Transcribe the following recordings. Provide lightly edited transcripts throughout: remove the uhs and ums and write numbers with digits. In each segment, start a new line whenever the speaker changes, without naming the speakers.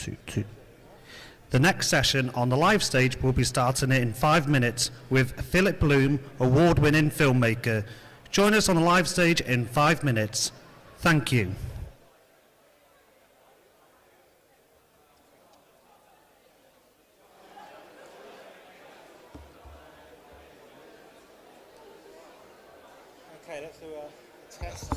2. The next session on the live stage will be starting in 5 minutes with Phillip, award-winning filmmaker. Join us on the live stage in 5 minutes. Thank you.
Okay, let's do a test.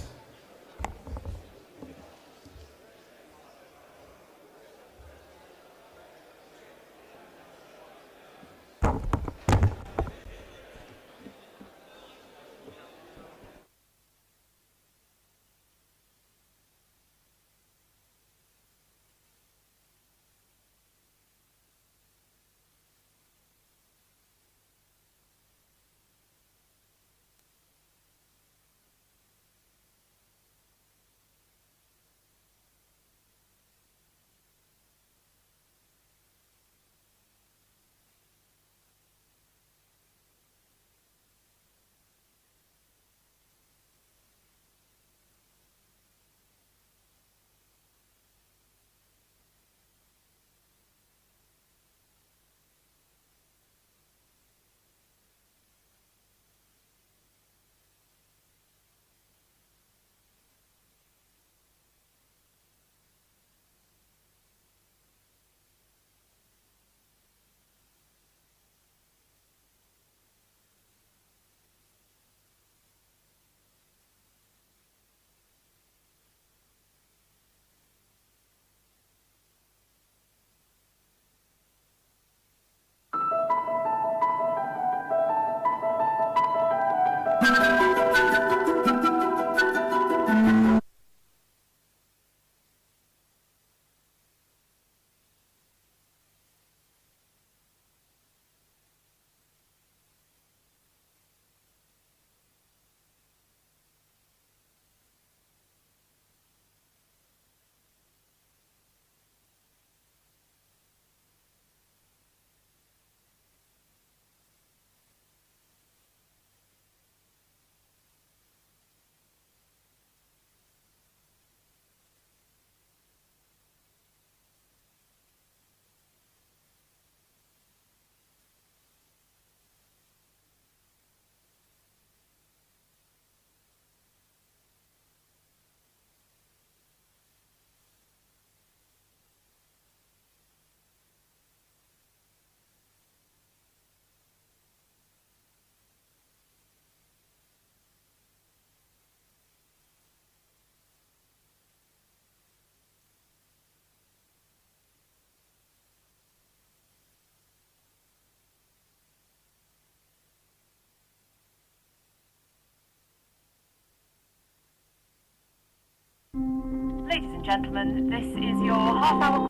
Ladies and gentlemen, this is your half-hour...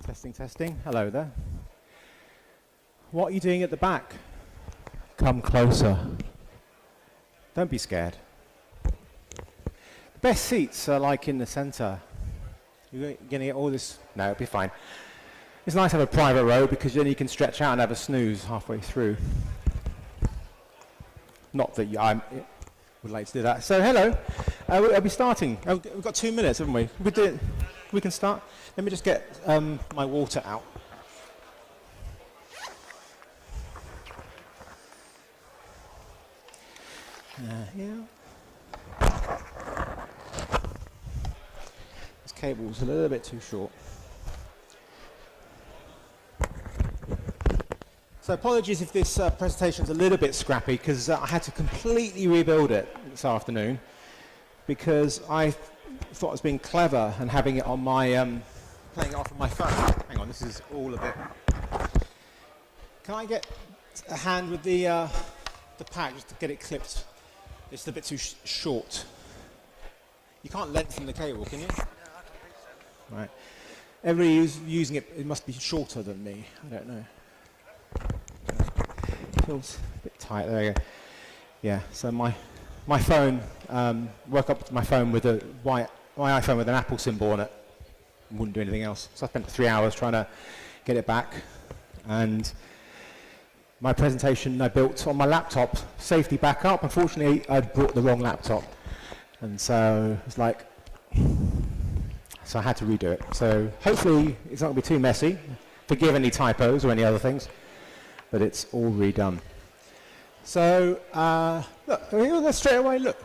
Testing, testing. Hello there. What are you doing at the back? Come closer. Don't be scared. The best seats are like in the center. You're going to get all this. No, it'll be fine. It's nice to have a private row because then you can stretch out and have a snooze halfway through. Not that I would like to do that. So hello. We'll be starting. We've got 2 minutes, haven't we? We can start. Let me just get my water out. Yeah. This cable's a little bit too short. So apologies if this presentation's a little bit scrappy because I had to completely rebuild it this afternoon because I thought I was being clever and having it on my, playing it off of my phone. Hang on, this is all a bit... Can I get a hand with the pack just to get it clipped? It's a bit too short. You can't lengthen the cable, can you? No, I don't think so. Right. Everybody who's using it, it must be shorter than me. I don't know. Feels a bit tight. There you go. Yeah, so my phone, woke up to my phone with my iPhone with an Apple symbol on it. Wouldn't do anything else. So I spent 3 hours trying to get it back. And my presentation I built on my laptop, safety backup. Unfortunately, I brought the wrong laptop. And so it's like, so I had to redo it. So hopefully it's not going to be too messy. Forgive any typos or any other things, but it's all redone. So look, let's straight away look.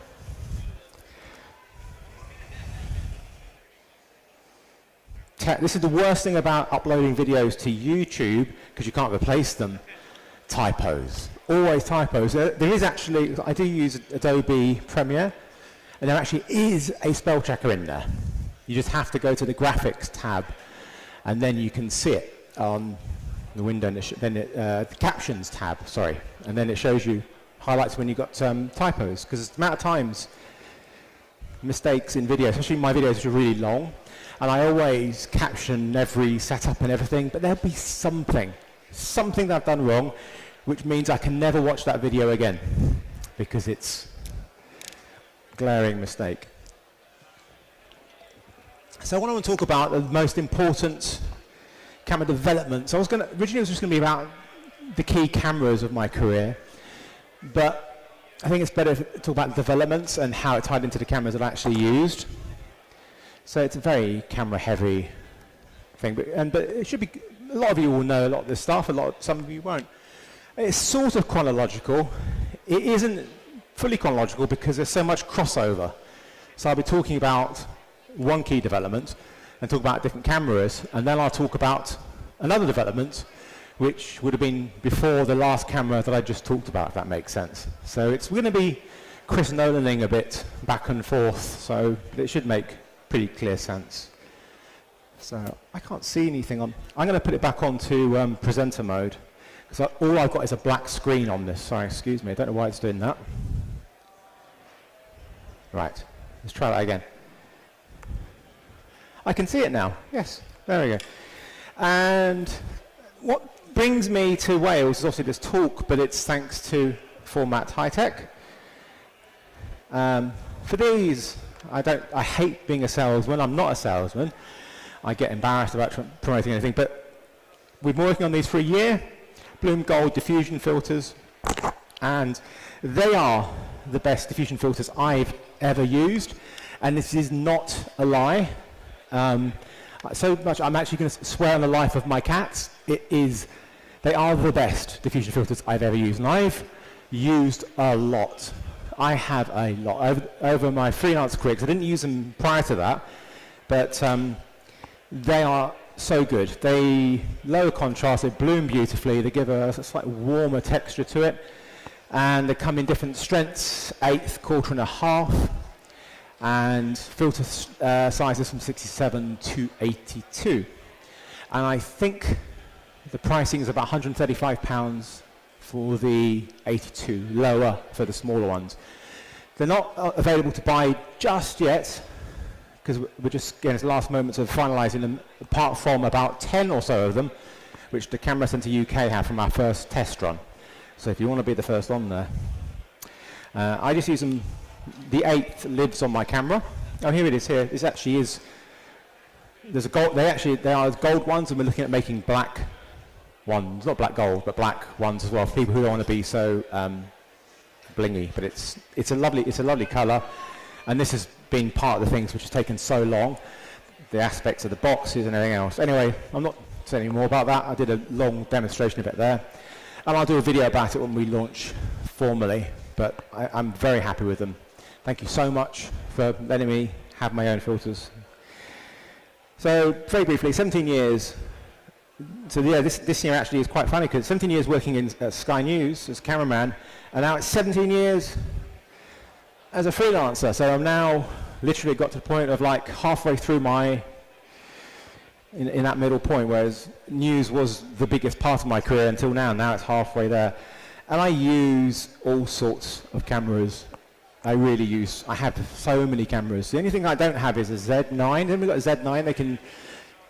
This is the worst thing about uploading videos to YouTube because you can't replace them. Typos, always typos. There is actually, I do use Adobe Premiere, and there actually is a spell checker in there. You just have to go to the graphics tab, and then you can see it on the window, and the captions tab, sorry, and then it shows you, highlights when you've got typos, because the amount of times mistakes in videos, especially my videos which are really long, and I always caption every setup and everything, but there'll be something that I've done wrong, which means I can never watch that video again because it's a glaring mistake. So what I want to talk about the most important camera development. So originally it was just going to be about the key cameras of my career, but I think it's better to talk about developments and how it tied into the cameras I've actually used. So it's a very camera heavy thing, but it should be. A lot of you will know a lot of this stuff, some of you won't. It's sort of chronological. It isn't fully chronological because there's so much crossover. So I'll be talking about one key development and talk about different cameras, and then I'll talk about another development which would have been before the last camera that I just talked about, if that makes sense. So we're going to be Chris Nolaning a bit back and forth, so it should make pretty clear sense. So I can't see anything on. I'm going to put it back onto presenter mode because all I've got is a black screen on this. Sorry, excuse me. I don't know why it's doing that. Right, let's try that again. I can see it now. Yes, there we go. And what brings me to Wales is obviously this talk, but it's thanks to Formatt Hitech. For these, I hate being a salesman. I'm not a salesman. I get embarrassed about promoting anything, but we've been working on these for a year. Bloom Gold diffusion filters, and they are the best diffusion filters I've ever used, and this is not a lie. So much I'm actually going to swear on the life of my cats. They are the best diffusion filters I've ever used, and I've used a lot. I have a lot over my freelance career, because I didn't use them prior to that, but they are so good. They lower contrast, they bloom beautifully, they give a slightly warmer texture to it, and they come in different strengths, 1/8, 1/4 1/2, and filter sizes from 67 to 82. And I think the pricing is about £135 for the 82, lower for the smaller ones. They're not available to buy just yet, because we're just getting to the last moments of finalising them, apart from about 10 or so of them, which the Camera Centre UK have from our first test run. So if you want to be the first on there. I just use them, the 8th lives on my camera. Oh, here it is here. This actually is, there's a gold, they are gold ones, and we're looking at making black ones, not black gold, but black ones as well, for people who don't want to be so blingy. But it's a lovely colour, and this has been part of the things which has taken so long, the aspects of the boxes and everything else. Anyway, I'm not saying any more about that. I did a long demonstration of it there, and I'll do a video about it when we launch formally, but I'm very happy with them. Thank you so much for letting me have my own filters. So very briefly, 17 years. So yeah, this year actually is quite funny, because 17 years working in Sky News as cameraman, and now it's 17 years as a freelancer. So I'm now literally got to the point of like halfway through my, in that middle point, whereas news was the biggest part of my career until now. Now it's halfway there. And I use all sorts of cameras. I have so many cameras. The only thing I don't have is a Z9. Haven't we got a Z9 they can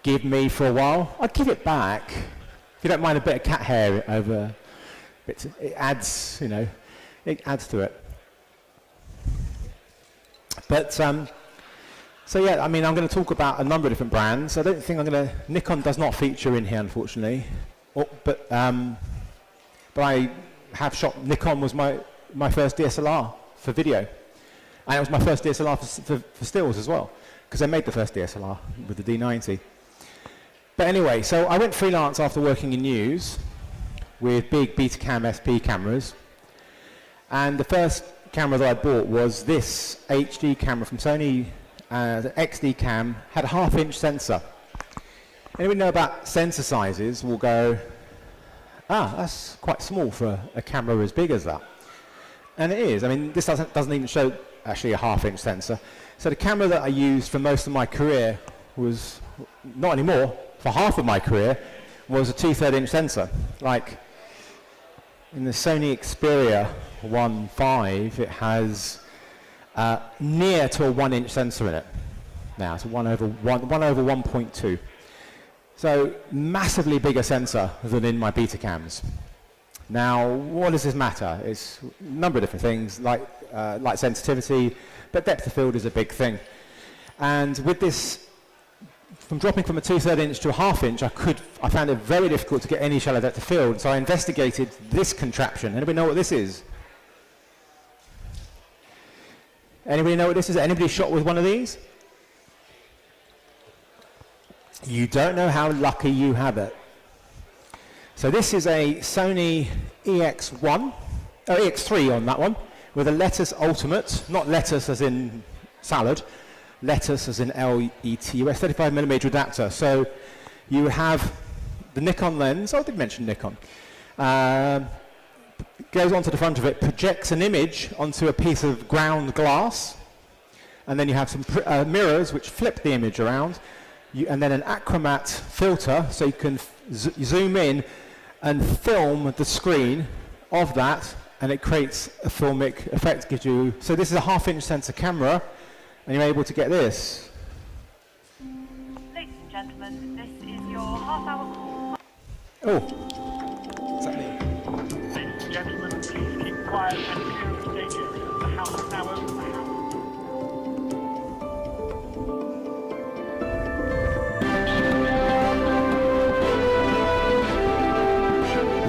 give me for a while? I'd give it back. If you don't mind a bit of cat hair over, it adds, you know, it adds to it. But, so yeah, I mean, I'm going to talk about a number of different brands. I don't think Nikon does not feature in here, unfortunately. But I have shot, Nikon was my first DSLR for video. And it was my first DSLR for stills as well, because I made the first DSLR with the D90. But anyway, so I went freelance after working in news with big Betacam SP cameras. And the first camera that I bought was this HD camera from Sony, the XD cam, had a 1/2-inch sensor. Anybody know about sensor sizes will go, that's quite small for a camera as big as that. And it is. I mean, this doesn't even show actually a 1/2-inch sensor. So the camera that I used for most of my career was, not anymore, for half of my career, was a 2/3-inch sensor. Like in the Sony Xperia 1.5, it has near to a 1-inch sensor in it. Now it's a 1/1.2. So massively bigger sensor than in my Betacams. Now, what does this matter? It's a number of different things, like light sensitivity, but depth of field is a big thing. And with this, from dropping from a 2/3-inch to a 1/2-inch, I found it very difficult to get any shallow depth of field. So I investigated this contraption. Anybody know what this is? Anybody know what this is? Anybody shot with one of these? You don't know how lucky you have it. So this is a Sony EX3 on that one, with a Lettuce Ultimate, not lettuce as in salad, lettuce as in LETUS, 35mm adapter. So you have the Nikon lens, I did mention Nikon, goes onto the front of it, projects an image onto a piece of ground glass, and then you have some mirrors which flip the image around, and then an achromat filter, so you can zoom in and film the screen of that, and it creates a filmic effect. So this is a 1/2-inch sensor camera, and you're able to get this.
Ladies and gentlemen, this is your half-hour call.
Oh, is that me?
Ladies and gentlemen, please keep quiet and clear of the stage area. The house is now open.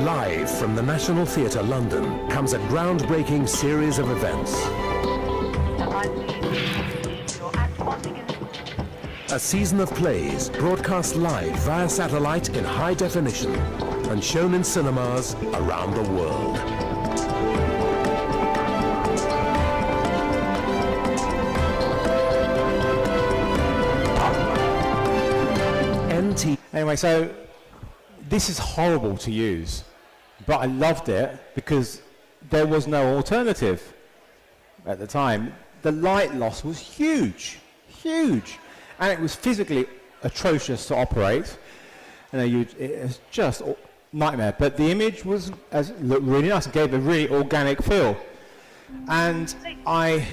Live from the National Theatre, London, comes a groundbreaking series of events. A season of plays broadcast live via satellite in high definition and shown in cinemas around the world.
Anyway, so this is horrible to use, but I loved it because there was no alternative at the time. The light loss was huge, huge, and it was physically atrocious to operate. It was just a nightmare, but the image looked really nice and gave a really organic feel. And I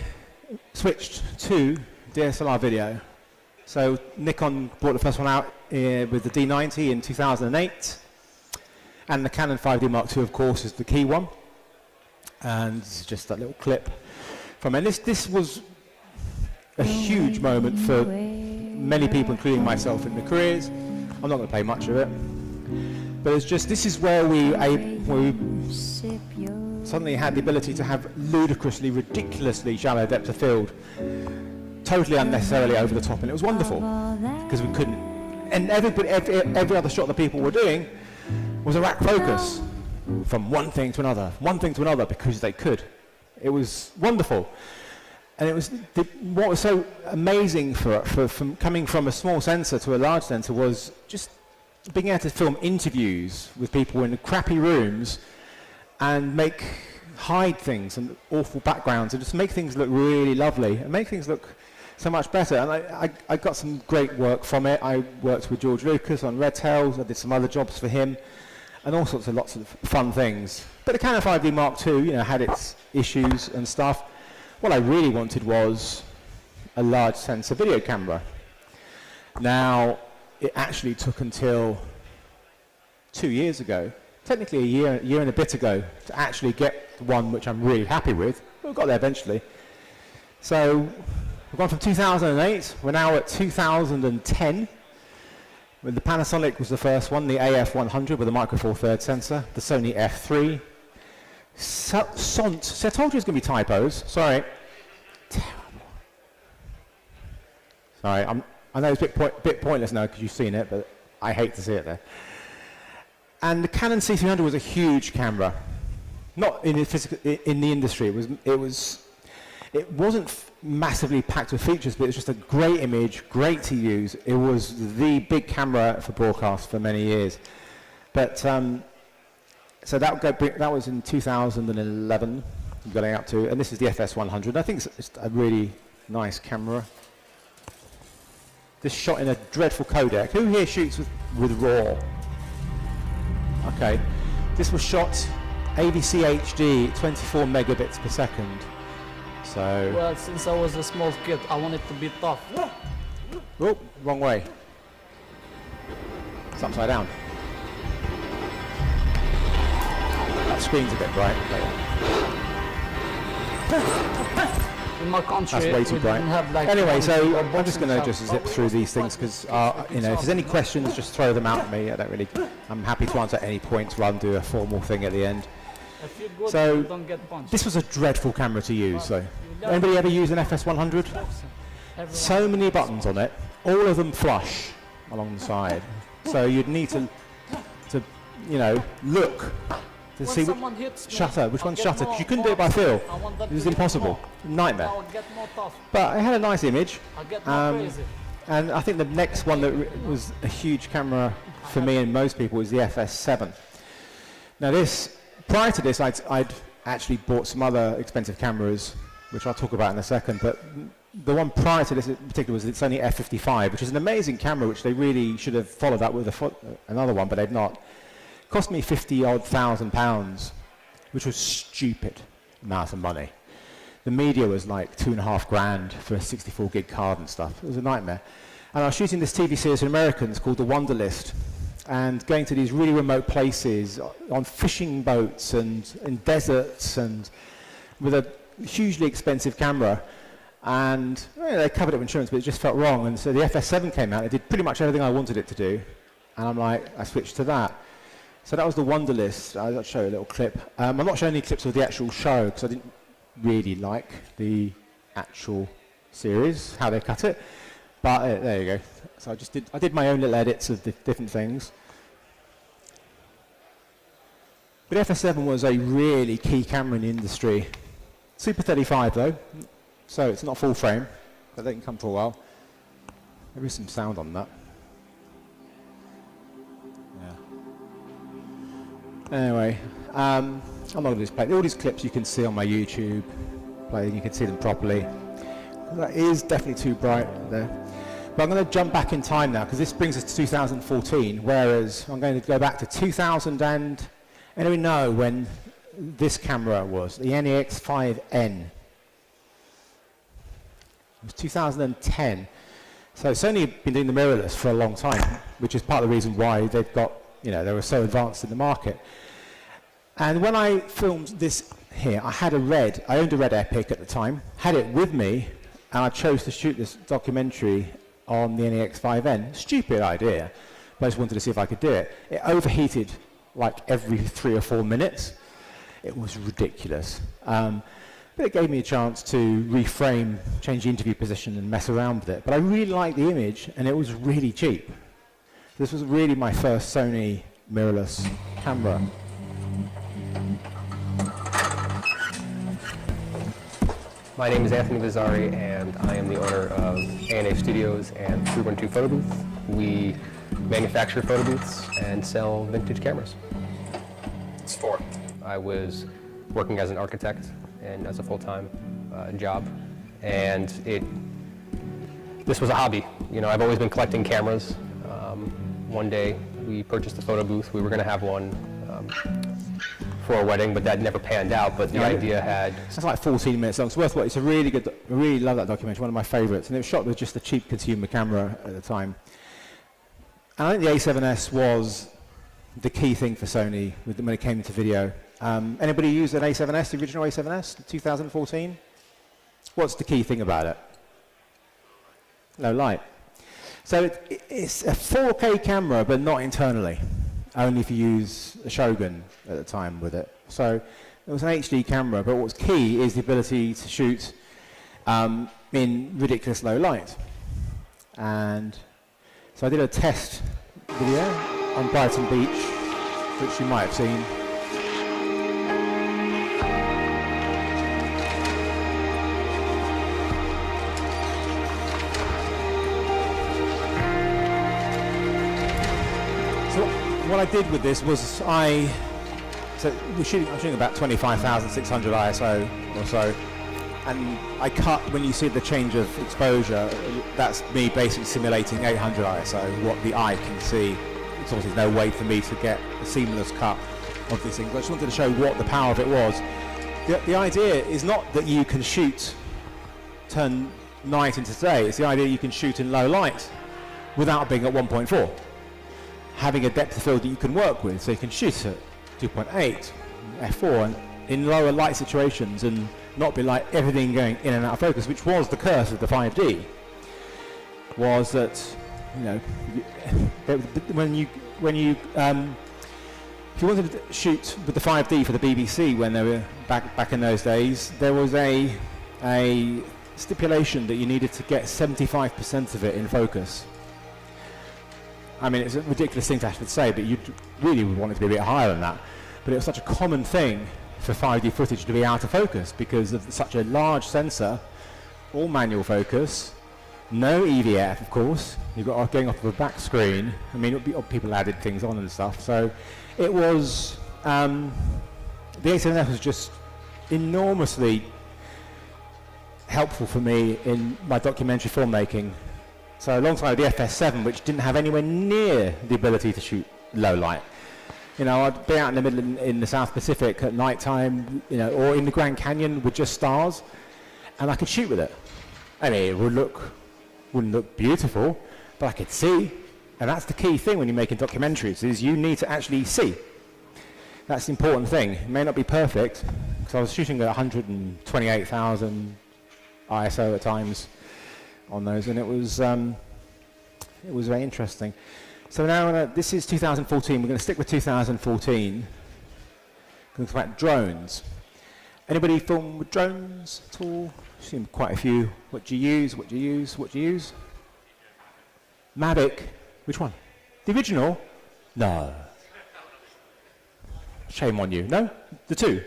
switched to DSLR video, So Nikon brought the first one out with the D90 in 2008. And the Canon 5D Mark II, of course, is the key one. And this is just that little clip from it. This was a huge moment for many people, including myself, in their careers. I'm not going to play much of it. But it's just, this is where we suddenly had the ability to have ludicrously, ridiculously shallow depth of field, totally unnecessarily over the top, and it was wonderful because we couldn't. And every other shot that people were doing was a rack focus from one thing to another, because they could. It was wonderful, and it was what was so amazing from coming from a small sensor to a large sensor was just being able to film interviews with people in crappy rooms and hide things and awful backgrounds and just make things look really lovely and make things look so much better. And I got some great work from it. I worked with George Lucas on Red Tails. I did some other jobs for him and lots of fun things. But the Canon 5D Mark II, had its issues and stuff. What I really wanted was a large sensor video camera. Now, it actually took until 2 years ago, technically a year and a bit ago, to actually get one which I'm really happy with. We got there eventually. So we've gone from 2008, we're now at 2010. When the Panasonic was the first one, the AF100 with a micro four thirds sensor, the Sony F3. SONT, so I told you it's going to be typos, sorry. Terrible. Sorry, I know it's a bit pointless now because you've seen it, but I hate to see it there. And the Canon C300 was a huge camera, not in the industry. It wasn't massively packed with features, but it was just a great image, great to use. It was the big camera for broadcast for many years. But so that was in 2011, going up to, and this is the FS100. I think it's a really nice camera. This shot in a dreadful codec. Who here shoots with RAW? Okay. This was shot AVC HD, 24 megabits per second. So.
Well, since I was a small kid, I wanted to be tough.
Oh, wrong way. It's upside down. That screen's a bit bright.
In my country,
that's way too bright.
Have like
anyway, so I'm just going to just zip through these things because, if there's any questions, just throw them out at me. I'm happy to answer at any points rather than do a formal thing at the end. So, this was a dreadful camera to use. So, anybody ever use an FS100? So many buttons on it, all of them flush along the side. So you'd need to look to see which one's shutter, because you couldn't do it by feel. It was impossible, nightmare. But it had a nice image, and I think the next one that was a huge camera for me and most people was the FS7. Now prior to this, I'd actually bought some other expensive cameras, which I'll talk about in a second, but the one prior to this in particular was the Sony F55, which is an amazing camera, which they really should have followed up with another one, but they've not. Cost me £50,000, which was stupid amount of money. The media was like $2,500 for a 64 gig card and stuff. It was a nightmare. And I was shooting this TV series for Americans called The Wonder List, and going to these really remote places on fishing boats and in deserts, and with a hugely expensive camera. And they covered it with insurance, but it just felt wrong. And so the FS7 came out. It did pretty much everything I wanted it to do. And I switched to that. So that was the Wonder List. I'll show you a little clip. I'm not showing any clips of the actual show because I didn't really like the actual series, how they cut it. But there you go. So I did my own little edits of the different things. But FS7 was a really key camera in the industry. Super 35 though, so it's not full frame, but they can come for a while. There is some sound on that. Anyway, I'm not going to display all these clips. You can see on my YouTube playing. You can see them properly. That is definitely too bright there. But I'm going to jump back in time now because this brings us to 2014. Whereas I'm going to go back to 2000 and we know when this camera was the NEX5N. It was 2010, So Sony have been doing the mirrorless for a long time, which is part of the reason why they've got, they were so advanced in the market. And when I filmed this here, I owned a Red Epic at the time, had it with me, and I chose to shoot this documentary on the NEX5N. Stupid idea, but I just wanted to see if I could do it. It overheated like every 3 or 4 minutes. It was ridiculous. But it gave me a chance to reframe, change the interview position and mess around with it. But I really liked the image, and it was really cheap. This was really my first Sony mirrorless camera.
My name is Anthony Bizzari, and I am the owner of A&A Studios and 312 Photo Booth. We manufacture photo booths and sell vintage cameras. It's 4. I was working as an architect and as a full-time job, and this was a hobby. I've always been collecting cameras. One day we purchased a photo booth. We were going to have one for a wedding, but that never panned out. But the idea had...
It's like 14 minutes long. It's worth watching. It's a really good... I really love that documentary. One of my favourites. And it was shot with just a cheap consumer camera at the time. And I think the A7S was the key thing for Sony when it came into video. Anybody use an A7S, the original A7S, 2014? What's the key thing about it? Low light. So it's a 4K camera, but not internally. Only if you use a Shogun at the time with it. So it was an HD camera, but what's key is the ability to shoot in ridiculous low light. And so I did a test video on Brighton Beach, which you might have seen. What I did with this was I'm shooting about 25,600 ISO or so, and I cut, when you see the change of exposure, that's me basically simulating 800 ISO, what the eye can see. It's obviously no way for me to get a seamless cut of these things, but I just wanted to show what the power of it was. The idea is not that you can turn night into day, it's the idea you can shoot in low light without being at 1.4. Having a depth of field that you can work with, so you can shoot at 2.8, f4, and in lower light situations, and not be like everything going in and out of focus, which was the curse of the 5D. Was that, if you wanted to shoot with the 5D for the BBC when they were back in those days, there was a stipulation that you needed to get 75% of it in focus. I mean, it's a ridiculous thing to have to say, but you really would want it to be a bit higher than that. But it was such a common thing for 5D footage to be out of focus because of such a large sensor, all manual focus, no EVF, of course. You've got going off of a back screen. I mean, people added things on and stuff. So it was, the A7S was just enormously helpful for me in my documentary filmmaking. So alongside the FS7, which didn't have anywhere near the ability to shoot low light. I'd be out in the middle in the South Pacific at night time, or in the Grand Canyon with just stars, and I could shoot with it. I mean, it wouldn't look beautiful, but I could see. And that's the key thing when you're making documentaries, is you need to actually see. That's the important thing. It may not be perfect, because I was shooting at 128,000 ISO at times on those, and it was very interesting. So now this is 2014. We're going to stick with 2014. We're going to talk about drones. Anybody film with drones at all? I've seen quite a few. What do you use? What do you use? What do you use? Mavic. Which one? The original? No. Shame on you. No? The 2?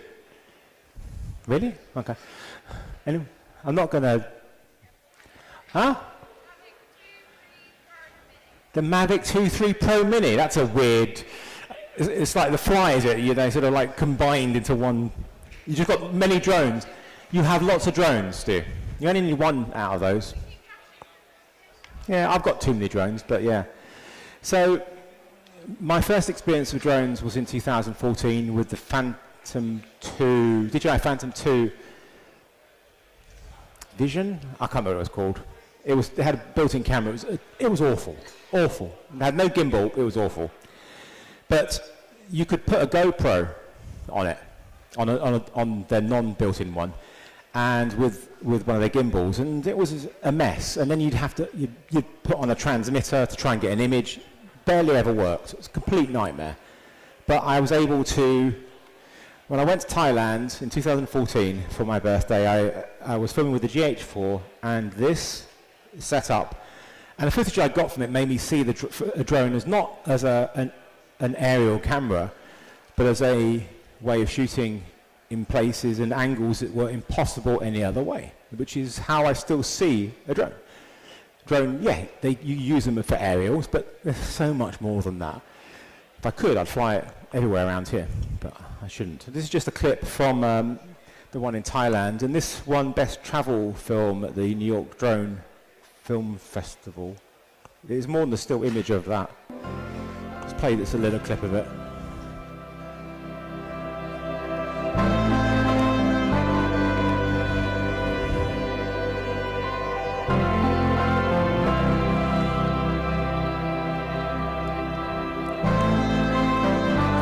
Really? Okay. Anyway, I'm not going to... Huh? The Mavic 2 Pro Mini. That's a weird... It's like the Fly, is it? They sort of like combined into one... You just got many drones. You have lots of drones, do you? You only need one out of those. Yeah, I've got too many drones, but yeah. So, my first experience with drones was in 2014 with the Phantom 2... DJI Phantom 2 Vision? I can't remember what it was called. It had a built-in camera. It was awful, awful. It had no gimbal. It was awful. But you could put a GoPro on it, on their non-built-in one, and with one of their gimbals, and it was a mess. And then you'd put on a transmitter to try and get an image. Barely ever worked. It was a complete nightmare. But I was able to. When I went to Thailand in 2014 for my birthday, I was filming with the GH4 and this setup, and the footage I got from it made me see the drone as not as an aerial camera, but as a way of shooting in places and angles that were impossible any other way, which is how I still see a drone. Drone, yeah, you use them for aerials, but there's so much more than that. If I could, I'd fly it everywhere around here, but I shouldn't. This is just a clip from the one in Thailand, and this won Best Travel Film at the New York Drone Film Festival. There's more than a still image of that. Let's play this a little clip of it.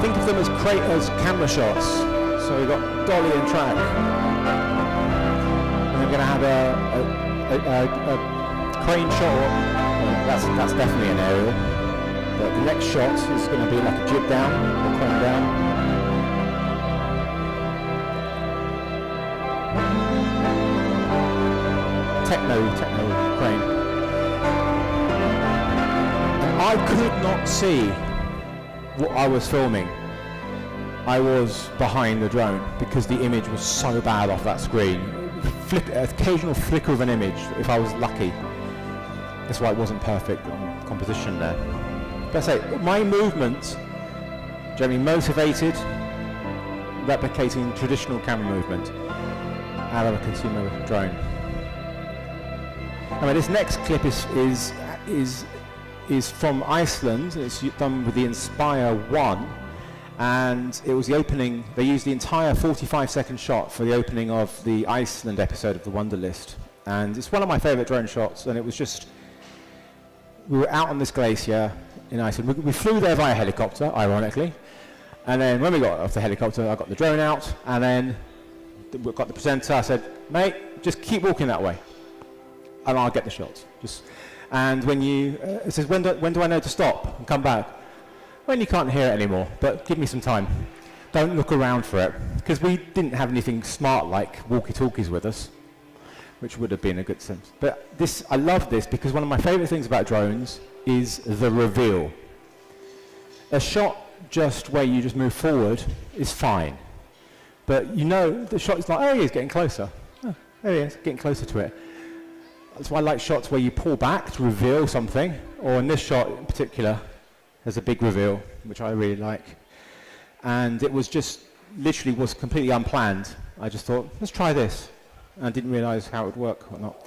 Think of them as camera shots. So we've got dolly and track. And we're going to have a crane shot. That's definitely an aerial. But the next shot is going to be like a jib down or crane down. Techno crane. And I could not see what I was filming. I was behind the drone because the image was so bad off that screen. Occasional flicker of an image, if I was lucky. That's why it wasn't perfect on composition there. But I say, my movements, generally motivated, replicating traditional camera movement out of a consumer drone. I mean, this next clip is from Iceland. It's done with the Inspire 1, and it was the opening. They used the entire 45-second shot for the opening of the Iceland episode of the Wonder List, and it's one of my favorite drone shots. And it was just, we were out on this glacier in Iceland. We flew there via helicopter, ironically, and then when we got off the helicopter, I got the drone out, and then we got the presenter. I said, mate, just keep walking that way, and I'll get the shots. And when it says, when do I know to stop and come back? When you can't hear it anymore, but give me some time. Don't look around for it, because we didn't have anything smart like walkie-talkies with us, which would have been a good sense. But I love this because one of my favorite things about drones is the reveal. A shot just where you just move forward is fine, but you know the shot is like, oh, he's getting closer. Oh, there he is, getting closer to it. That's why I like shots where you pull back to reveal something, or in this shot in particular, there's a big reveal, which I really like. And it was just, literally was completely unplanned. I just thought, let's try this. And I didn't realize how it would work or not.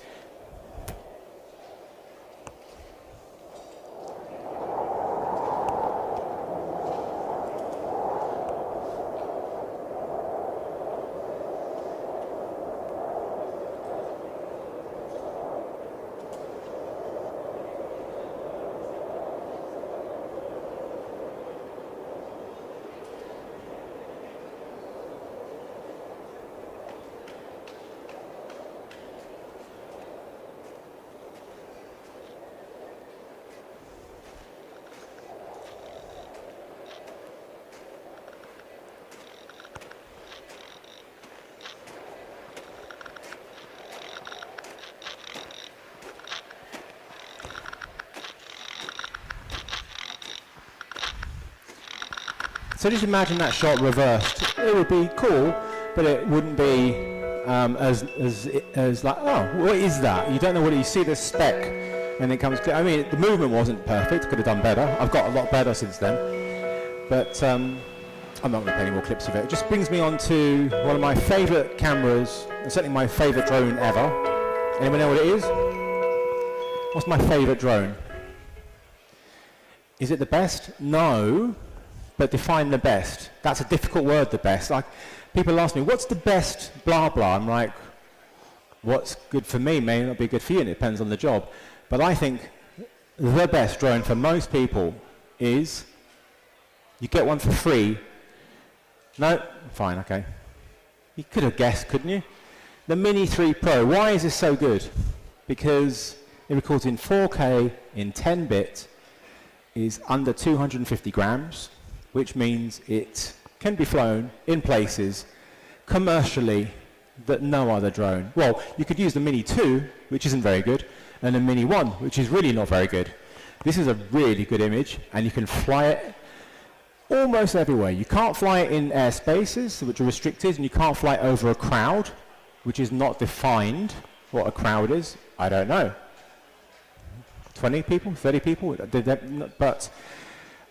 So just imagine that shot reversed. It would be cool, but it wouldn't be as like, oh, what is that? You don't know what you see the speck, and it comes clear. I mean, the movement wasn't perfect. Could have done better. I've got a lot better since then. But I'm not going to play any more clips of it. It just brings me on to one of my favourite cameras, and certainly my favourite drone ever. Anyone know what it is? What's my favourite drone? Is it the best? No. But define the best. That's a difficult word, the best. Like, people ask me, what's the best blah blah? I'm like, what's good for me may not be good for you, and it depends on the job. But I think the best drone for most people is you get one for free. No, fine, okay. You could have guessed, couldn't you? The Mini 3 Pro. Why is this so good? Because it records in 4K in 10-bit, is under 250 grams, which means it can be flown in places commercially that no other drone. Well, you could use the Mini 2, which isn't very good, and the Mini 1, which is really not very good. This is a really good image, and you can fly it almost everywhere. You can't fly it in airspaces, which are restricted, and you can't fly it over a crowd, which is not defined. What a crowd is, I don't know. 20 people, 30 people, but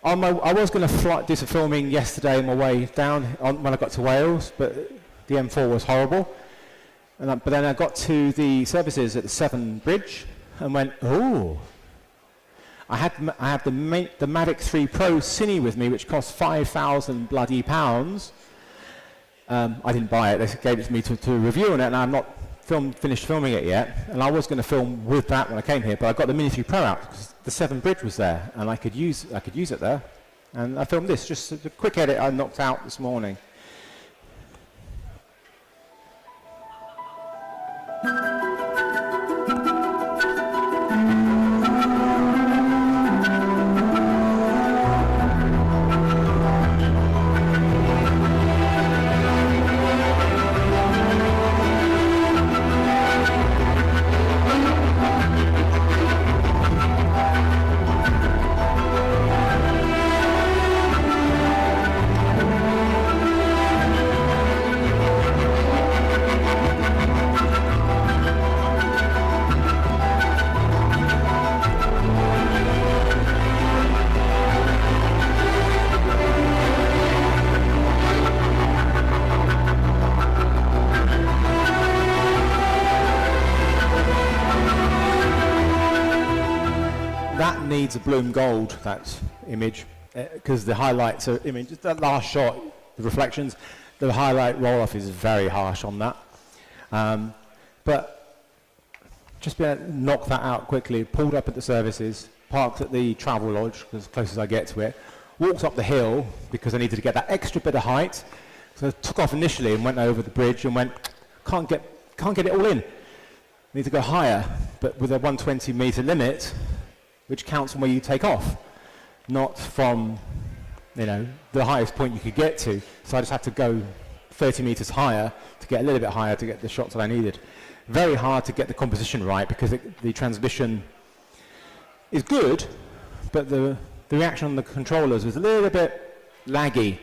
I was going to do some filming yesterday on my way down when I got to Wales, but the M4 was horrible. But then I got to the services at the Severn Bridge and went, oh. I had the Mavic 3 Pro Cine with me, which cost £5,000 bloody pounds. I didn't buy it. They gave it to me to review on it, and I'm not finished filming it yet. And I was going to film with that when I came here, but I got the Mini 3 Pro out because the Severn Bridge was there, and I could use it there. And I filmed this, just a quick edit I knocked out this morning. Needs a bloom gold, that image, because the highlights are, I mean, just that last shot, the reflections, the highlight roll-off is very harsh on that. But just be able to knock that out quickly, pulled up at the services, parked at the travel lodge, as close as I get to it, walked up the hill because I needed to get that extra bit of height. So I took off initially and went over the bridge and went, can't get it all in. Need to go higher, but with a 120 meter limit, which counts from where you take off, not from, you know, the highest point you could get to. So I just had to go 30 meters higher to get a little bit higher to get the shots that I needed. Very hard to get the composition right because the transmission is good, but the reaction on the controllers was a little bit laggy.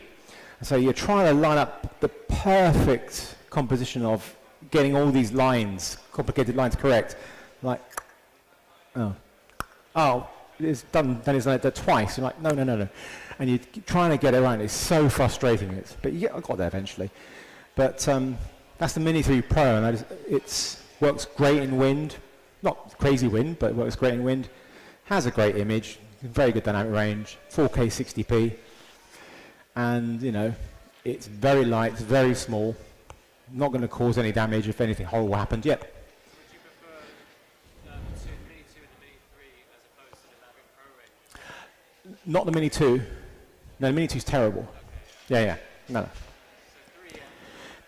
So you're trying to line up the perfect composition of getting all these lines, complicated lines correct. Like, oh, it's done, then it's like that twice. You're like, no. And you're trying to get it right. It's so frustrating. But yeah, I got there eventually. But that's the Mini 3 Pro, and it works great in wind. Not crazy wind, but it works great in wind. Has a great image, very good dynamic range, 4K 60p. And, you know, it's very light, very small. Not going to cause any damage if anything horrible happened yet. Not the Mini 2. No, the Mini 2 is terrible. Yeah. No.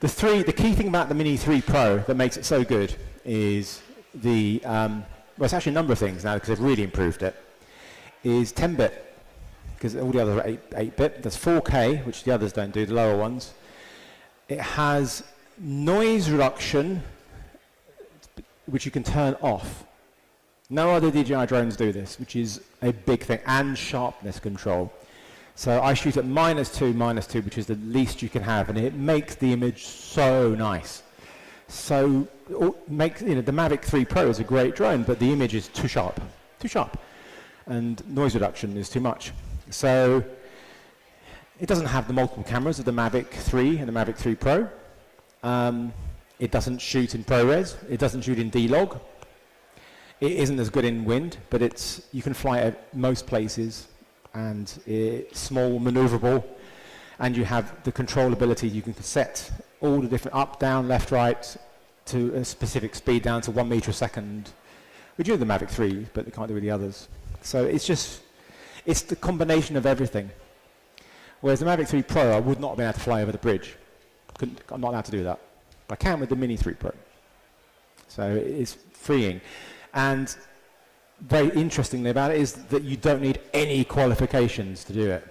The key thing about the Mini 3 Pro that makes it so good is well, it's actually a number of things now because they've really improved it, is 10-bit, because all the others are 8-bit. There's 4K, which the others don't do, the lower ones. It has noise reduction, which you can turn off. No other DJI drones do this, which is a big thing, and sharpness control. So I shoot at -2, which is the least you can have, and it makes the image so nice. So the Mavic 3 Pro is a great drone, but the image is too sharp, and noise reduction is too much. So it doesn't have the multiple cameras of the Mavic 3 and the Mavic 3 Pro. It doesn't shoot in ProRes. It doesn't shoot in D-Log. It isn't as good in wind, but you can fly it at most places, and it's small, maneuverable, and you have the control ability. You can set all the different up, down, left, right, to a specific speed down to 1 meter a second. We do with the Mavic 3, but they can't do with the others. So it's the combination of everything. Whereas the Mavic 3 Pro, I would not have been able to fly over the bridge. I'm not allowed to do that. I can with the Mini 3 Pro. So it's freeing. And very interestingly about it is that you don't need any qualifications to do it,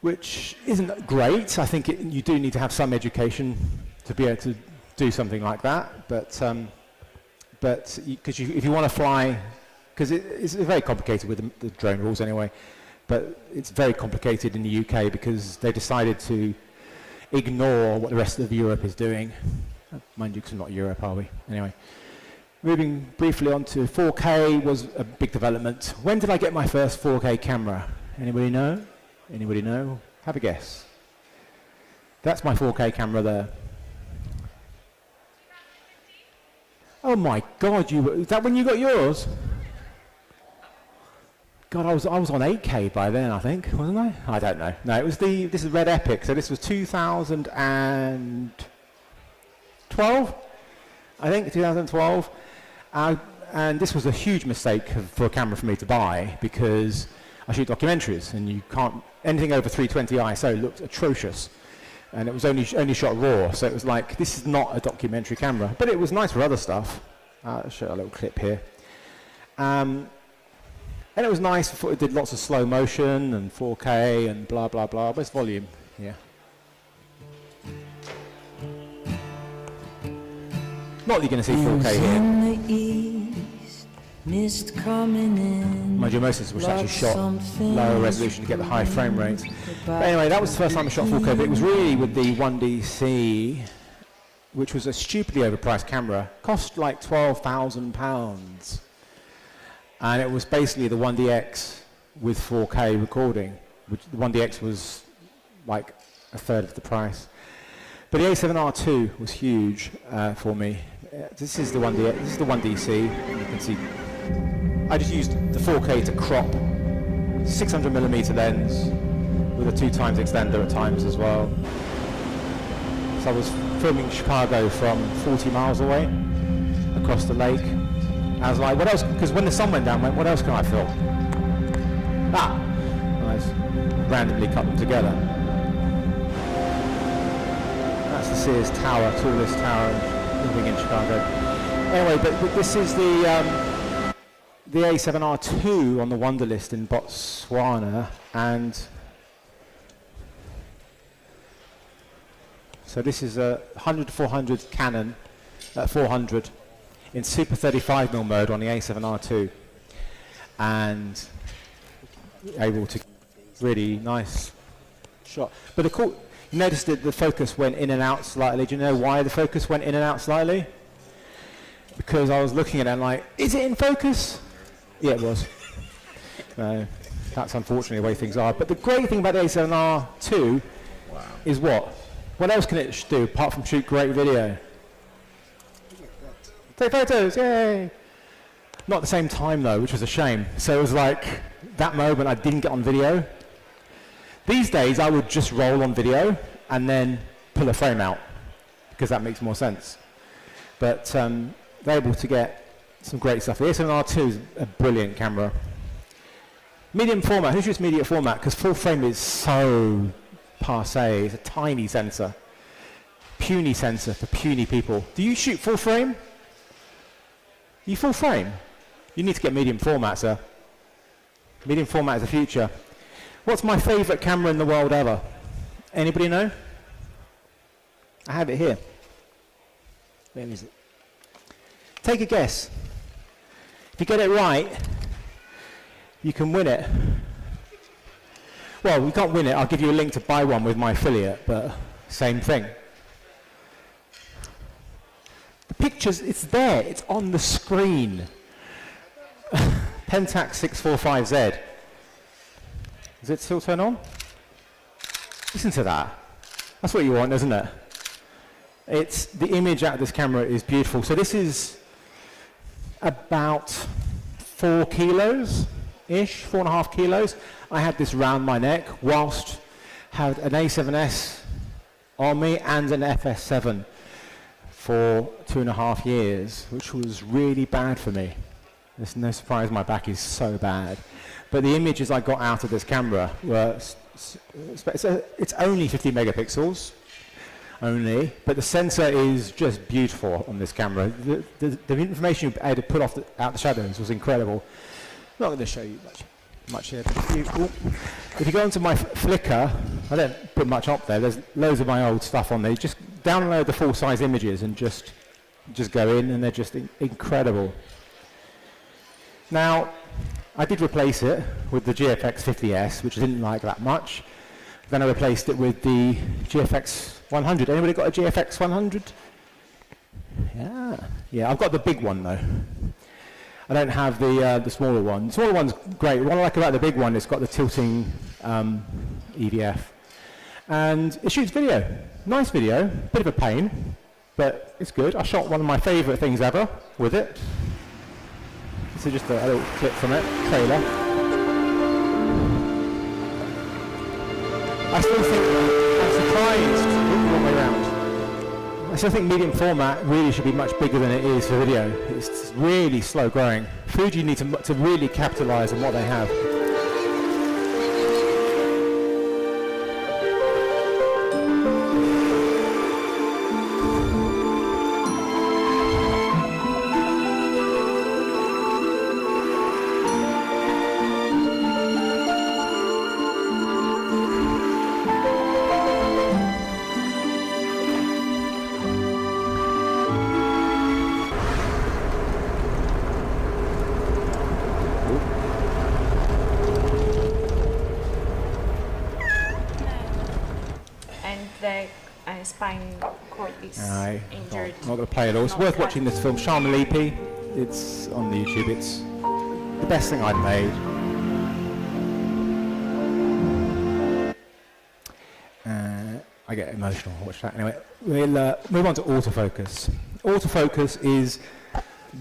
which isn't great. I think you do need to have some education to be able to do something like that. But if you want to fly, because it's very complicated with the drone rules anyway, but it's very complicated in the UK because they decided to ignore what the rest of Europe is doing. Mind you, because we're not Europe, are we? Anyway, moving briefly on to 4K was a big development. When did I get my first 4K camera? Anybody know? Anybody know? Have a guess. That's my 4K camera there. Oh my God, is that when you got yours? God, I was on 8K by then, I think, wasn't I? I don't know. No, this is Red Epic, so this was 2012, I think, 2012. And this was a huge mistake for a camera for me to buy because I shoot documentaries and you can't, anything over 320 ISO looked atrocious. And it was only shot raw, so it was like, this is not a documentary camera. But it was nice for other stuff. I'll show a little clip here. And it was nice, it did lots of slow motion and 4K and blah, blah, blah. Where's volume? Yeah. Not that you're going to see 4K here. Mind you, most of this was actually shot lower resolution to get the high frame rate. But anyway, that was the first time I shot 4K, but it was really with the 1DC, which was a stupidly overpriced camera. Cost like £12,000. And it was basically the 1DX with 4K recording, which the 1DX was like a third of the price. But the A7R2 was huge for me. This is the 1DX, this is the 1DC. You can see I just used the 4K to crop 600mm lens with a 2x extender at times as well. So I was filming Chicago from 40 miles away across the lake. I was like, what else? Because when the sun went down, what else can I film? I just randomly cut them together. That's the Sears Tower, tallest tower living in Chicago. Anyway, but this is the A7R2 on the Wonder List in Botswana, and so this is a 100-400 Canon at 400. In Super 35mm mode on the A7R2, and able to really nice shot. But you noticed that the focus went in and out slightly. Do you know why the focus went in and out slightly? Because I was looking at it and like, is it in focus? Yeah, it was. That's unfortunately the way things are. But the great thing about the A7R2 is what? What else can it do apart from shoot great video? Take photos, yay! Not at the same time though, which was a shame. So it was like, that moment I didn't get on video. These days I would just roll on video and then pull a frame out, because that makes more sense. But they're able to get some great stuff. The A7R2 is a brilliant camera. Medium format, who shoots medium format? Because full frame is so passé, it's a tiny sensor. Puny sensor for puny people. Do you shoot full frame? You full frame? You need to get medium format, sir. Medium format is the future. What's my favourite camera in the world ever? Anybody know? I have it here. Where is it? Take a guess. If you get it right, you can win it. Well, you can't win it. I'll give you a link to buy one with my affiliate, but same thing. The pictures, it's there, it's on the screen. Pentax 645Z. Does it still turn on? Listen to that. That's what you want, isn't it? It's, the image out of this camera is beautiful. So this is about 4 kilos-ish, 4.5 kilos. I had this round my neck whilst had an A7S on me and an FS7 for 2.5 years, which was really bad for me. There's no surprise my back is so bad. But the images I got out of this camera were, it's only 50 megapixels, only, but the sensor is just beautiful on this camera. The information you had to put out the shadows was incredible. I'm not going to show you much here, but if you go into my Flickr, I don't put much up there, there's loads of my old stuff on there. You just download the full-size images and just go in, and they're just incredible. Now, I did replace it with the GFX 50S, which I didn't like that much. Then I replaced it with the GFX 100. Anybody got a GFX 100? Yeah, I've got the big one though. I don't have the smaller one. The smaller one's great. What I like about the big one is it's got the tilting EVF. And it shoots video. Nice video, bit of a pain, but it's good. I shot one of my favourite things ever with it. This is just a little clip from it, trailer. I still think, I'm surprised, wrong way around. I still think medium format really should be much bigger than it is for video. It's really slow growing. Fuji need to really capitalise on what they have.
spine cord is injured.
I'm not going to play it all. It's worth watching this film, Sharmalipi. It's on the YouTube. It's the best thing I've made. I get emotional when I watch that. Anyway, we'll move on to autofocus. Autofocus is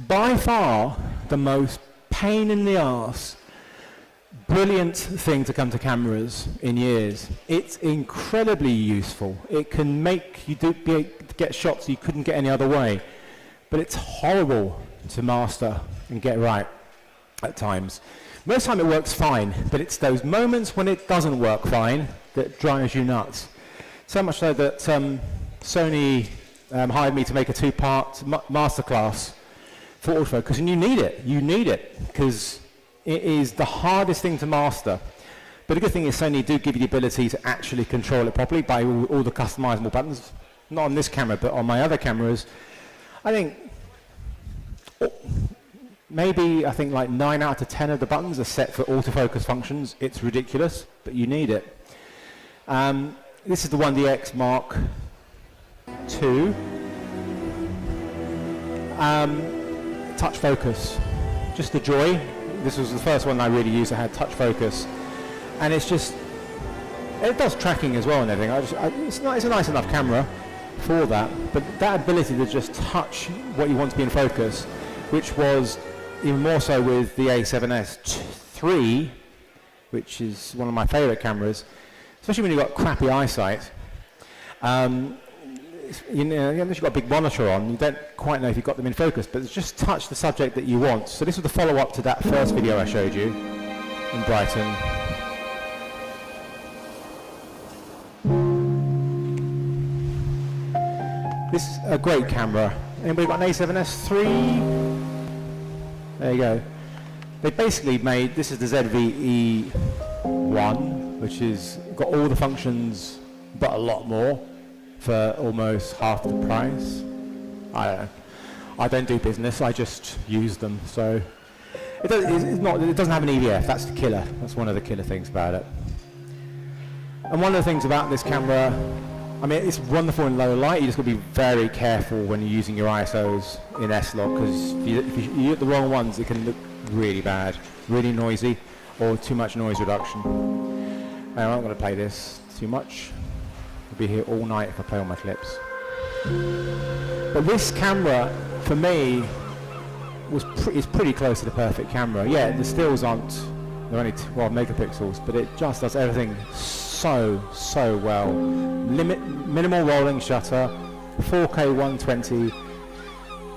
by far the most pain in the arse, brilliant thing to come to cameras in years. It's incredibly useful. It can make you get shots you couldn't get any other way, but it's horrible to master and get right at times. Most of the time it works fine, but it's those moments when it doesn't work fine that drives you nuts. So much so that Sony hired me to make a two-part masterclass for autofocus, and you need it. You need it because it is the hardest thing to master. But the good thing is Sony do give you the ability to actually control it properly by all the customizable buttons. Not on this camera, but on my other cameras. I think I think like 9 out of 10 of the buttons are set for autofocus functions. It's ridiculous, but you need it. This is the 1DX Mark II. Touch focus, just the joy. This was the first one I really used that had touch focus, and it's just, it does tracking as well and everything. It's a nice enough camera for that, but that ability to just touch what you want to be in focus, which was even more so with the A7S III, which is one of my favorite cameras, especially when you've got crappy eyesight. Unless you've got a big monitor on, you don't quite know if you've got them in focus, but it's just touch the subject that you want. So this was the follow-up to that first video I showed you in Brighton. This is a great camera. Anybody got an A7S III? There you go. They basically made, this is the ZV-E1, which is got all the functions but a lot more for almost half the price. I don't know. I don't do business, I just use them. So it doesn't have an EVF, that's the killer. That's one of the killer things about it. And one of the things about this camera, I mean, it's wonderful in low light. You just got to be very careful when you're using your ISOs in S-Log, because if you hit the wrong ones, it can look really bad, really noisy, or too much noise reduction. I'm not going to play this too much. I'll be here all night if I play all my clips. But this camera, for me, is pretty close to the perfect camera. Yeah, the stills aren't, they're only 12 megapixels, but it just does everything so well. Minimal rolling shutter, 4K 120,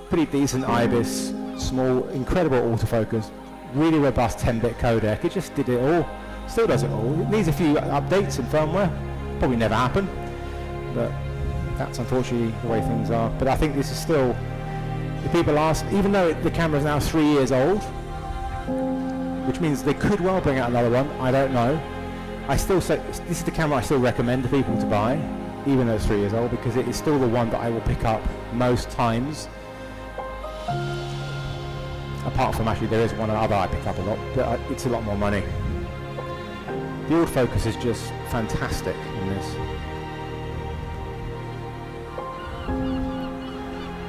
pretty decent IBIS, small, incredible autofocus, really robust 10-bit codec. It just did it all, still does it all. It needs a few updates in firmware, probably never happen, but that's unfortunately the way things are. But I think this is still, if people ask, even though the camera is now 3 years old, which means they could well bring out another one, I don't know. I still say, this is the camera I still recommend to people to buy, even though it's 3 years old, because it is still the one that I will pick up most times. Apart from, actually, there is one other I pick up a lot, but it's a lot more money. The autofocus is just fantastic in this.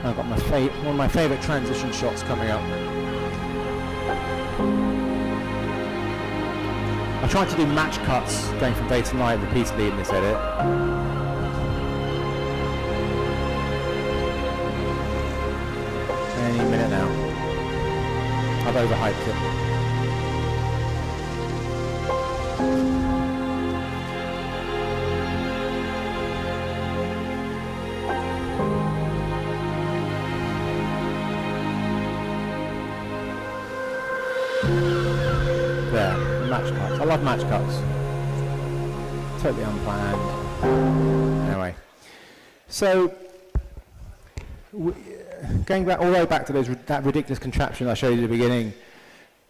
I've got one of my favourite transition shots coming up. I tried to do match cuts going from day to night repeatedly in this edit. Any minute now. I've overhyped it. There, match cuts. I love match cuts. Totally unplanned. Anyway, so going back all the way back to that ridiculous contraption I showed you at the beginning,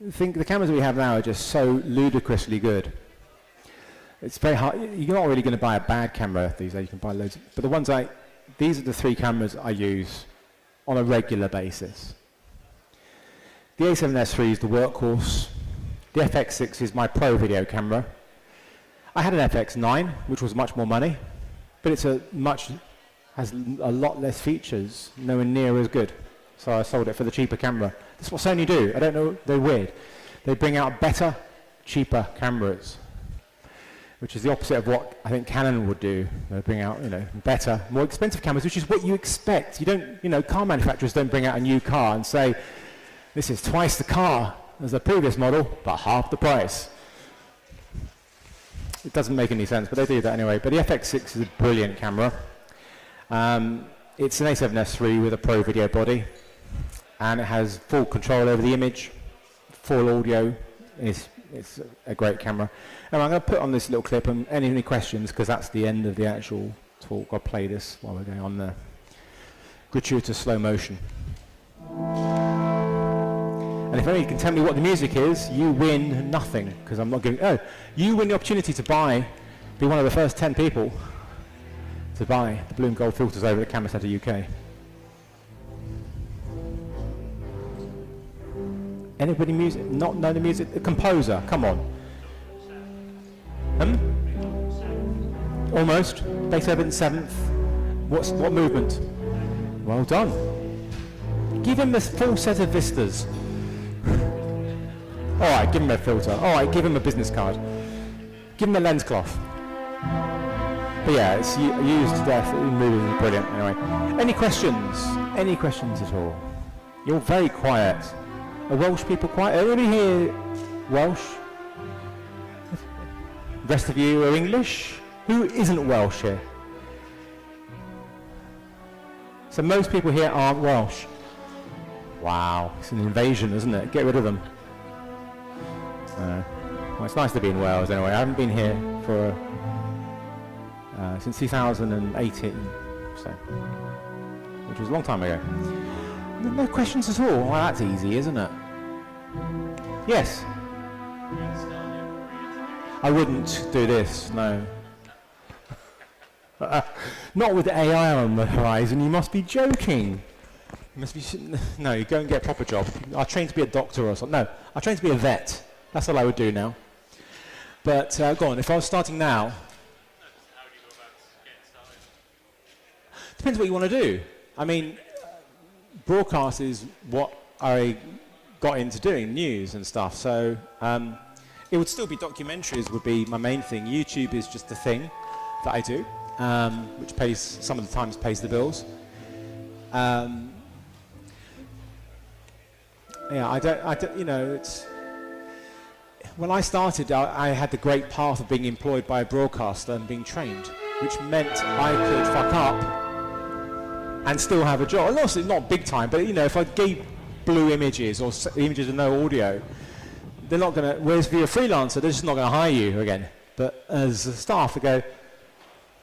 I think the cameras we have now are just so ludicrously good. It's very hard. You're not really going to buy a bad camera these days. You can buy loads, but the ones these are the three cameras I use on a regular basis. The A7S III is the workhorse. The FX6 is my pro video camera. I had an FX9, which was much more money, but has a lot less features, nowhere near as good. So I sold it for the cheaper camera. That's what Sony do. I don't know, they're weird. They bring out better, cheaper cameras, which is the opposite of what I think Canon would do. They bring out, better, more expensive cameras, which is what you expect. You don't, car manufacturers don't bring out a new car and say, this is twice the car as the previous model, but half the price. It doesn't make any sense, but they do that anyway. But the FX6 is a brilliant camera. It's an A7S III with a pro video body, and it has full control over the image, full audio. It's a great camera. And I'm going to put on this little clip, and any questions, because that's the end of the actual talk. I'll play this while we're going on the gratuitous slow motion. And if only you can tell me what the music is, you win nothing, because I'm not giving... you win the opportunity to be one of the first 10 people to buy the Bloom Gold filters over at Camera Centre UK. Anybody not know the music? The composer, come on. Almost. Beethoven 7th. What movement? Well done. Give him the full set of vistas. Alright, give him a filter. Alright, give him a business card. Give him a lens cloth. But yeah, it's used to death in movies. It's brilliant. Anyway, any questions? Any questions at all? You're very quiet. Are Welsh people quiet? Anybody here Welsh? The rest of you are English? Who isn't Welsh here? So most people here aren't Welsh. Wow, it's an invasion, isn't it? Get rid of them. Well, it's nice to be in Wales anyway. I haven't been here for since 2018, which was a long time ago. No questions at all. Well, that's easy, isn't it? Yes. I wouldn't do this, no. Not with AI on the horizon. You must be joking. No, you go and get a proper job. I trained to be a doctor or something. No, I trained to be a vet. That's what I would do now. But go on, if I was starting now... How do you go about getting started? Depends what you want to do. I mean, broadcast is what I got into doing, news and stuff. So it would still be documentaries would be my main thing. YouTube is just the thing that I do, which pays, some of the times pays the bills. Yeah, I don't, it's... When I started, I had the great path of being employed by a broadcaster and being trained, which meant I could fuck up and still have a job. And also not big time, but you know, if I gave blue images or images with no audio, they're not going to, whereas if you're a freelancer, they're just not going to hire you again. But as a staff, they go,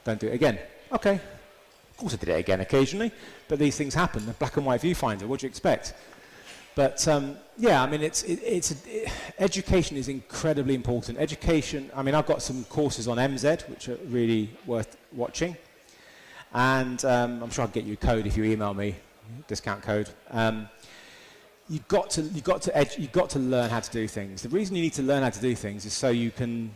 don't do it again. Okay. Of course I did it again occasionally, but these things happen. The black and white viewfinder, what do you expect? But yeah, I mean, education is incredibly important. Education, I mean, I've got some courses on MZ, which are really worth watching. And I'm sure I'll get you a code if you email me, discount code. You've got to learn how to do things. The reason you need to learn how to do things is so you can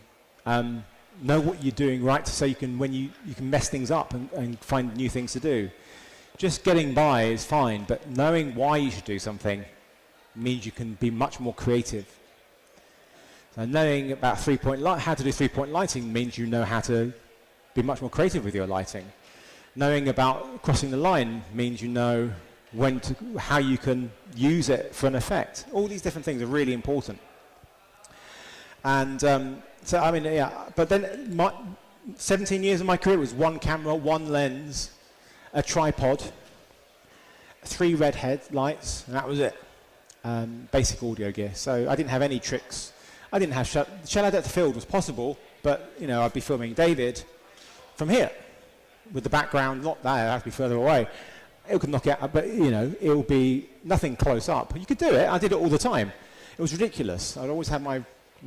know what you're doing right, so you can, when you can mess things up and find new things to do. Just getting by is fine, but knowing why you should do something means you can be much more creative. So knowing about how to do three-point lighting means you know how to be much more creative with your lighting. Knowing about crossing the line means you know how you can use it for an effect. All these different things are really important. And so, I mean, yeah, but then 17 years of my career was one camera, one lens, a tripod, 3 red headlights, and that was it. Basic audio gear. So I didn't have any tricks. I didn't have shallow depth of field was possible, but you know, I'd be filming David from here with the background not there. I'd have to be further away. It could knock it out, but you know, it will be nothing close up. You could do it. I did it all the time. It was ridiculous. I'd always have my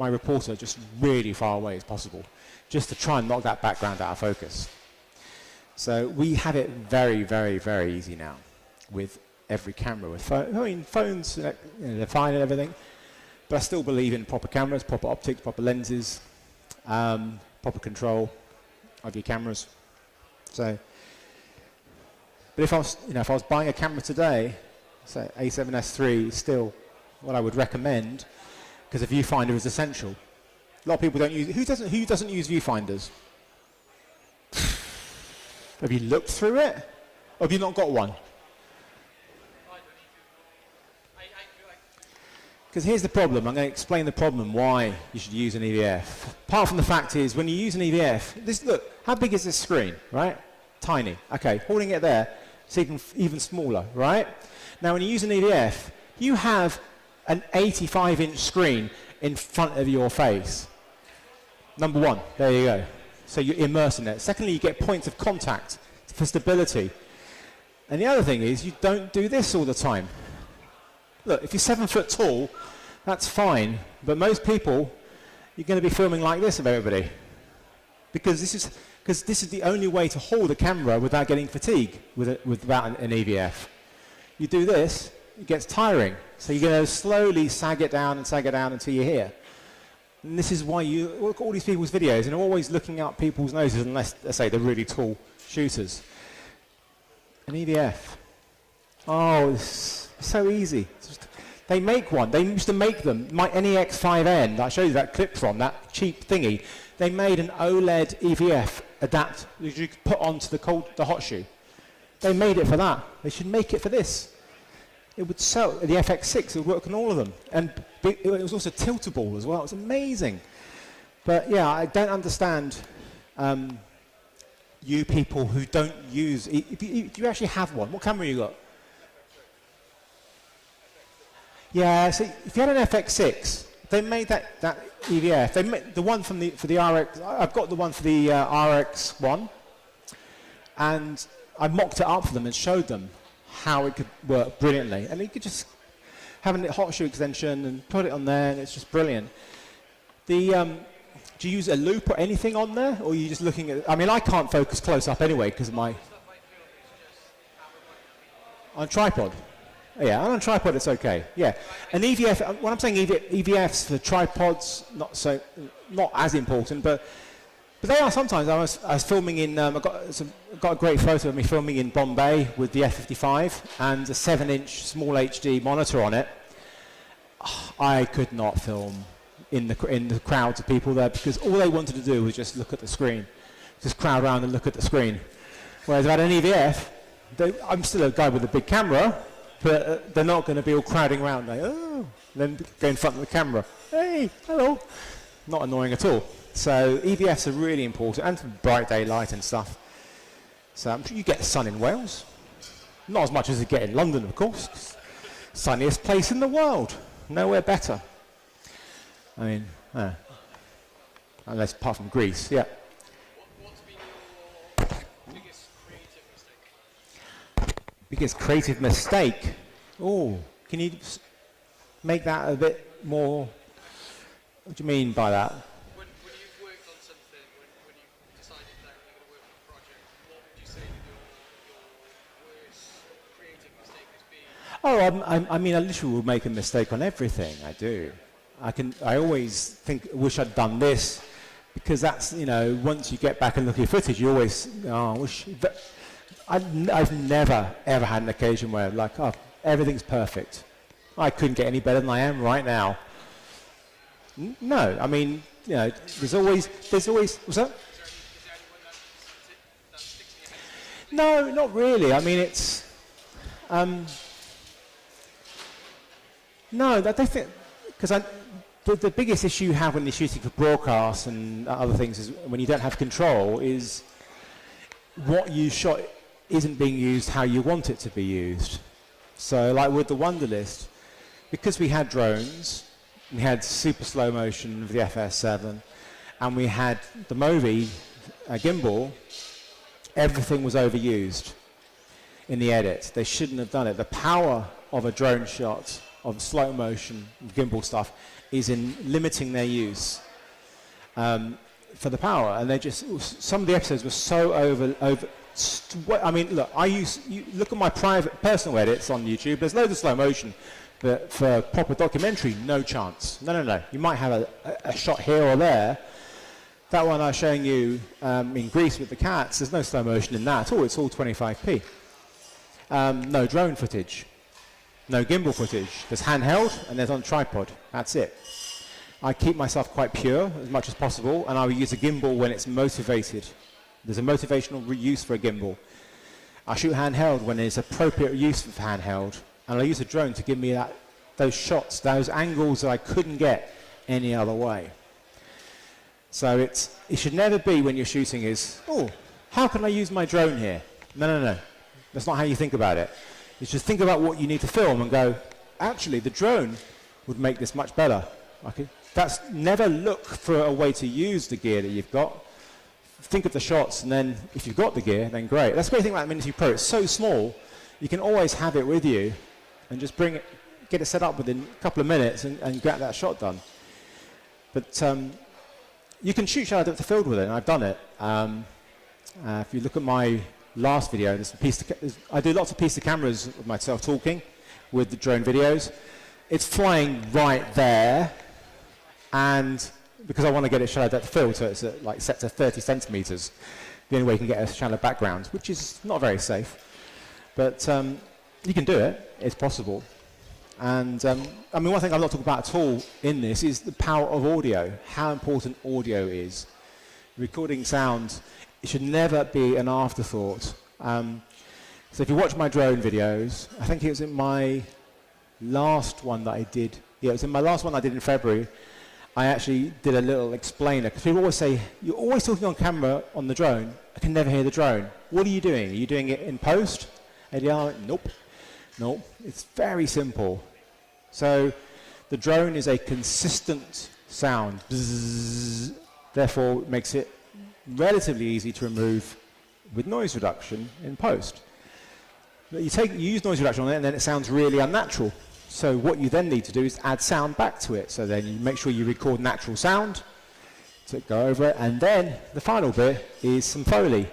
reporter just really far away as possible, just to try and knock that background out of focus. So we have it very, very, very easy now with every camera. With phones, you know, they're fine and everything, but I still believe in proper cameras, proper optics, proper lenses, proper control of your cameras. So, but if I was buying a camera today, say A7S III, still what I would recommend, because a viewfinder is essential. A lot of people don't use. Who doesn't use viewfinders? Have you looked through it, or have you not got one? Because here's the problem. I'm going to explain the problem why you should use an EVF. Apart from the fact is, when you use an EVF, look, how big is this screen, right? Tiny. Okay, holding it there, it's even smaller, right? Now, when you use an EVF, you have an 85-inch screen in front of your face. Number one, there you go. So you're immersed in it. Secondly, you get points of contact for stability. And the other thing is, you don't do this all the time. Look, if you're 7 foot tall, that's fine. But most people, you're going to be filming like this of everybody. Because this is the only way to hold a camera without getting fatigue without an EVF. You do this, it gets tiring. So you're going to slowly sag it down until you're here. And this is why you look at all these people's videos and they're always looking up people's noses unless, let's say, they're really tall shooters. An EVF. Oh, it's so easy. They make one. They used to make them. My NEX5N, I showed you that clip from, that cheap thingy. They made an OLED EVF adapt that you could put onto the hot shoe. They made it for that. They should make it for this. It would sell. The FX6, it would work on all of them. And it was also tiltable as well. It was amazing. But yeah, I don't understand you people who don't use... If you actually have one, what camera you got? Yeah, so if you had an FX6, they made that EVF. They made the one for the RX. I've got the one for the RX1, and I mocked it up for them and showed them how it could work brilliantly. And you could just have a hot shoe extension and put it on there, and it's just brilliant. Do you use a loop or anything on there, or are you just looking at? I mean, I can't focus close up anyway because of my on tripod. Yeah, on a tripod it's okay. Yeah, an EVF. When I'm saying EVFs for tripods, not as important, but they are sometimes. I was filming in. I got a great photo of me filming in Bombay with the F55 and a 7-inch small HD monitor on it. I could not film in the crowds of people there because all they wanted to do was just look at the screen, just crowd around and look at the screen. Whereas if I had an EVF, I'm still a guy with a big camera. But they're not going to be all crowding around like, oh, then go in front of the camera. Hey, hello. Not annoying at all. So EVFs are really important, and for bright daylight and stuff. So I'm sure you get sun in Wales. Not as much as you get in London, of course. Sunniest place in the world. Nowhere better. I mean, unless apart from Greece, yeah.
What's been your biggest creative mistake?
Biggest creative mistake? Oh, can you make that a bit more? What do you mean by that?
When you've worked on something, when you've decided that you're going to work on a project, what would you say that your worst creative mistake has been?
Oh, I mean, I literally will make a mistake on everything I do. I always think, wish I'd done this, because that's, you know, once you get back and look at your footage, you always, wish. I've never, ever had an occasion where, like, oh, everything's perfect. I couldn't get any better than I am right now. No, I mean, you know, there's always, what's that? No, not really. I mean, it's, no, I don't think, because the biggest issue you have when you're shooting for broadcast and other things is when you don't have control is what you shot isn't being used how you want it to be used. So like with the Wunderlist, because we had drones, we had super slow motion of the FS7, and we had the Movi gimbal, everything was overused in the edit. They shouldn't have done it. The power of a drone shot, of slow motion, gimbal stuff, is in limiting their use for the power. And they just, some of the episodes were so I mean, look, look at my private, personal edits on YouTube, there's loads of slow motion, but for proper documentary, no chance. No. You might have a shot here or there. That one I was showing you in Greece with the cats, there's no slow motion in that at all, it's all 25p. No drone footage. No gimbal footage. There's handheld and there's on tripod. That's it. I keep myself quite pure as much as possible, and I will use a gimbal when it's motivated. There's a motivational use for a gimbal. I shoot handheld when there's appropriate use for handheld, and I use a drone to give me those shots, those angles that I couldn't get any other way. So it should never be when you're shooting is, oh, how can I use my drone here? No. That's not how you think about it. You just think about what you need to film and go, actually, the drone would make this much better. Okay? Never look for a way to use the gear that you've got. Think of the shots, and then if you've got the gear, then great. That's the great thing about the Mini 2 Pro. It's so small, you can always have it with you and just get it set up within a couple of minutes and get that shot done. But you can shoot shallow depth of field with it, and I've done it. If you look at my last video, I do lots of piece of cameras of myself talking with the drone videos. It's flying right there, and because I want to get it shallow depth of field, so it's like set to 30 centimeters, the only way you can get a shallow background, which is not very safe. But you can do it, it's possible. And I mean, one thing I'm not talking about at all in this is the power of audio, how important audio is. Recording sound, it should never be an afterthought. So if you watch my drone videos, I think it was in my last one that I did, it was in my last one I did in February, I actually did a little explainer, because people always say, you're always talking on camera on the drone, I can never hear the drone. What are you doing? Are you doing it in post? ADR? Nope. It's very simple. So the drone is a consistent sound, bzzz, therefore it makes it relatively easy to remove with noise reduction in post. You use noise reduction on it, and then it sounds really unnatural. So what you then need to do is add sound back to it. So then you make sure you record natural sound to go over it, and then the final bit is some Foley,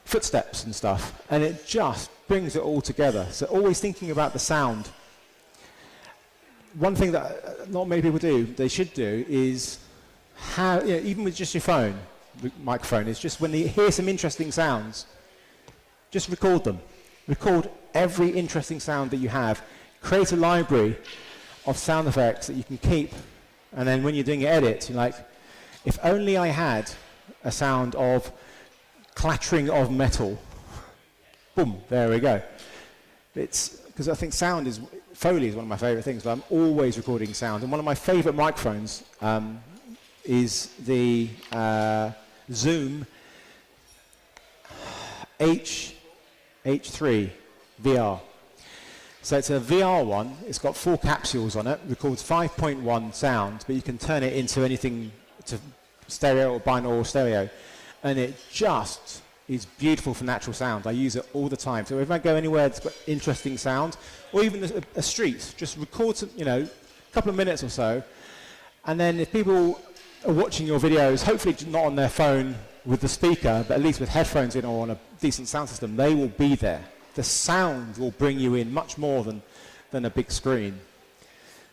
footsteps and stuff, and it just brings it all together. So always thinking about the sound. One thing that not many people do, they should do, is even with just your phone, microphone, is just when you hear some interesting sounds, just record them. Record every interesting sound that you have. Create a library of sound effects that you can keep, and then when you're doing your edit, you're like, if only I had a sound of clattering of metal. Boom, there we go. It's because I think Foley is one of my favorite things, but I'm always recording sound, and one of my favorite microphones is the Zoom H3 VR. So it's a VR one. It's got 4 capsules on it, records 5.1 sound, but you can turn it into anything, to stereo or binaural stereo. And it just is beautiful for natural sound. I use it all the time. So if I go anywhere that's got interesting sound, or even a street, just record some, a couple of minutes or so. And then if people are watching your videos, hopefully not on their phone with the speaker, but at least with headphones in or on a decent sound system, they will be there. The sound will bring you in much more than a big screen.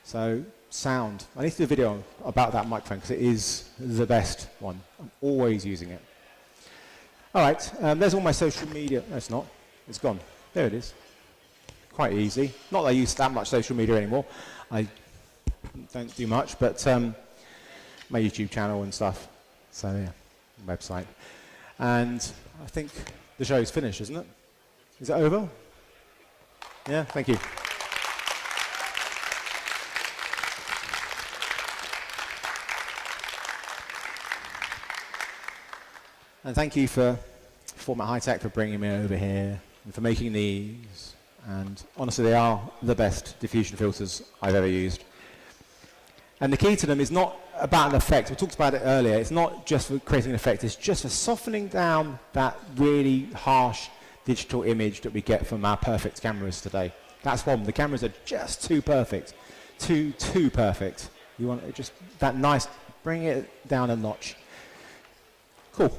So sound. I need to do a video about that microphone because it is the best one. I'm always using it. All right, there's all my social media. No, it's not. It's gone. There it is. Quite easy. Not that I use that much social media anymore. I don't do much, but my YouTube channel and stuff. So yeah, website. And I think the show's finished, isn't it? Is it over? Yeah, thank you. And thank you for Formatt Hitech for bringing me over here and for making these. And honestly, they are the best diffusion filters I've ever used. And the key to them is not about an effect. We talked about it earlier. It's not just for creating an effect. It's just for softening down that really harsh digital image that we get from our perfect cameras today. That's one. The cameras are just too perfect. Too perfect. You want it just that nice, bring it down a notch. Cool.